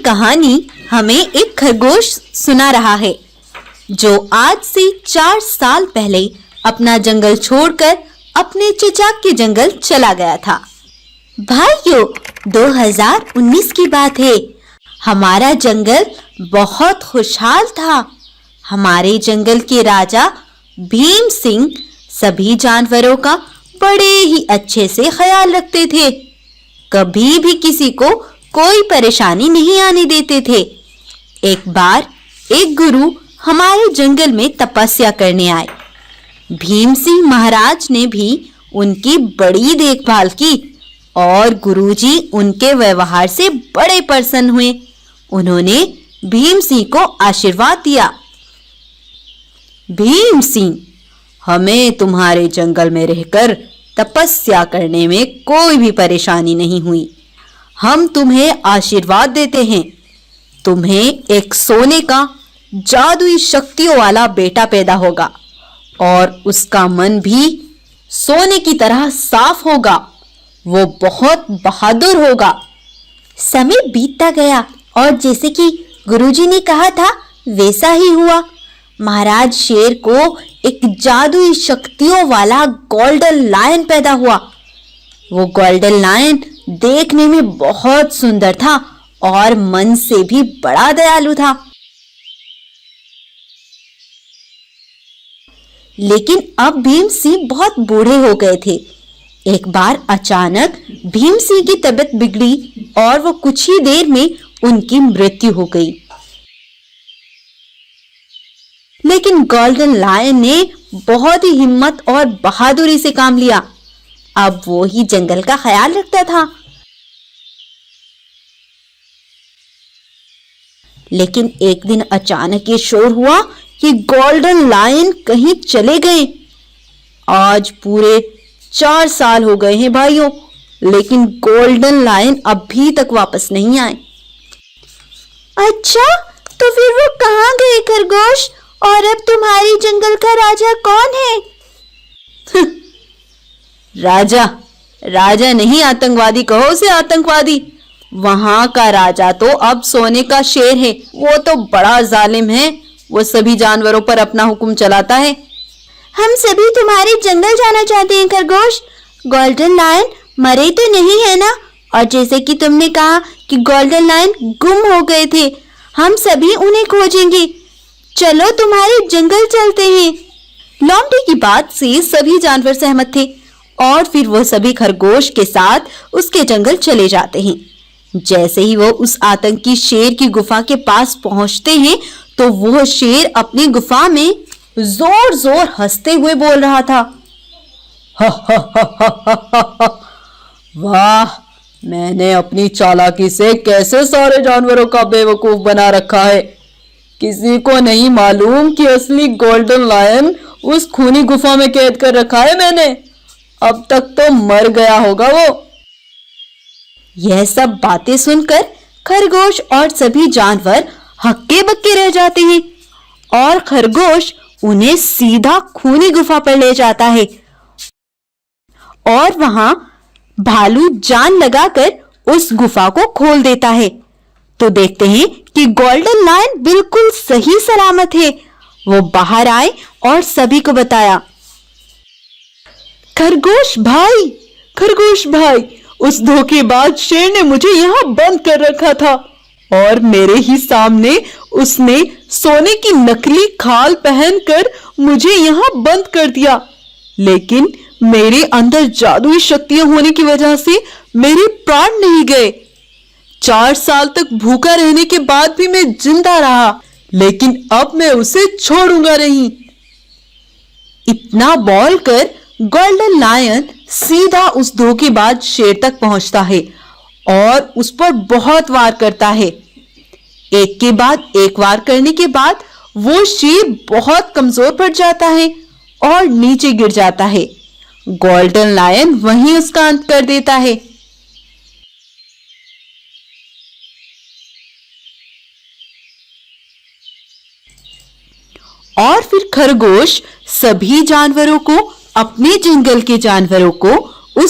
कहानी हमें एक खरगोश सुना रहा है जो आज से 4 साल पहले अपना जंगल छोड़कर अपने चचा के जंगल चला गया था। भाइयों, 2019 की बात है। हमारा जंगल बहुत खुशहाल था। हमारे जंगल के राजा भीम सिंह सभी जानवरों का बड़े ही अच्छे से ख्याल रखते थे। कभी भी किसी को कोई परेशानी नहीं आने देते थे। एक बार एक गुरु हमारे जंगल में तपस्या करने आए। भीम सिंह महाराज ने भी उनकी बड़ी देखभाल की और गुरुजी उनके व्यवहार से बड़े प्रसन्न हुए। उन्होंने भीम सिंह को आशीर्वाद दिया। भीम सिंह, हमें तुम्हारे जंगल में रहकर तपस्या करने में कोई भी परेशानी नहीं हुई। हम तुम्हें आशीर्वाद देते हैं। तुम्हें एक सोने का जादुई शक्तियों वाला बेटा पैदा होगा और उसका मन भी सोने की तरह साफ होगा। वो बहुत बहादुर होगा। समय बीतता गया और जैसे कि गुरुजी ने कहा था वैसा ही हुआ। महाराज शेर को एक जादुई शक्तियों वाला गोल्डन लायन पैदा हुआ। वो गोल्डन लायन देखने में बहुत सुंदर था और मन से भी बड़ा दयालु था। लेकिन अब भीम सिंह बहुत बूढ़े हो गए थे। एक बार अचानक भीम सिंह की तबीयत बिगड़ी और वो कुछ ही देर में उनकी मृत्यु हो गई। लेकिन गोल्डन लायन ने बहुत ही हिम्मत और बहादुरी से काम लिया। अब वो ही जंगल का ख्याल रखता था। लेकिन एक दिन अचानक ये शोर हुआ कि गोल्डन लायन कहीं चले गए। आज पूरे 4 साल हो गए हैं भाइयों, लेकिन गोल्डन लायन अभी तक वापस नहीं आए। अच्छा, तो फिर वो कहाँ गए खरगोश? और अब तुम्हारी जंगल का राजा कौन है? राजा नहीं, आतंकवादी कहो उसे, आतंकवादी। वहां का राजा तो अब सोने का शेर है। वो तो बड़ा जालिम है। वो सभी जानवरों पर अपना हुक्म चलाता है। हम सभी तुम्हारे जंगल जाना चाहते हैं खरगोश। गोल्डन लायन मरे तो नहीं है ना? और जैसे कि तुमने कहा कि गोल्डन लायन गुम हो गए थे, हम सभी उन्हें खोजेंगे। चलो तुम्हारे जंगल चलते हैं। लोमड़ी की बात से सभी जानवर सहमत थे और फिर वो सभी खरगोश के साथ उसके जंगल चले जाते हैं। जैसे ही वो उस आतंकी शेर की गुफा के पास पहुंचते हैं तो वो शेर अपनी गुफा में जोर जोर हंसते हुए बोल रहा था। वाह, मैंने अपनी चालाकी से कैसे सारे जानवरों का बेवकूफ बना रखा है। किसी को नहीं मालूम कि असली गोल्डन लायन उस खूनी गुफा में कैद कर रखा है मैंने। अब तक तो मर गया होगा वो। यह सब बातें सुनकर खरगोश और सभी जानवर हक्के बक्के रह जाते हैं और खरगोश उन्हें सीधा खूनी गुफा पर ले जाता है और वहां भालू जान लगाकर उस गुफा को खोल देता है। तो देखते हैं कि गोल्डन लायन बिल्कुल सही सलामत है। वो बाहर आए और सभी को बताया। खरगोश भाई, उस धोखेबाज शेर ने मुझे यहाँ बंद कर रखा था और मेरे ही सामने उसने सोने की नकली खाल पहनकर मुझे यहाँ बंद कर दिया। लेकिन मेरे अंदर जादुई शक्तियां होने की वजह से मेरे प्राण नहीं गए। 4 साल तक भूखा रहने के बाद भी मैं जिंदा रहा, लेकिन अब मैं उसे छोड़ूंगा नहीं। इतना बोलकर गोल्डन लायन सीधा उस धोखेबाज शेर तक पहुंचता है और उस पर बहुत वार करता है। एक के बाद एक वार करने के बाद वो शेर बहुत कमजोर पड़ जाता है और नीचे गिर जाता है। गोल्डन लायन वहीं उसका अंत कर देता है। और फिर खरगोश सभी जानवरों को, अपने जंगल के जानवरों को उस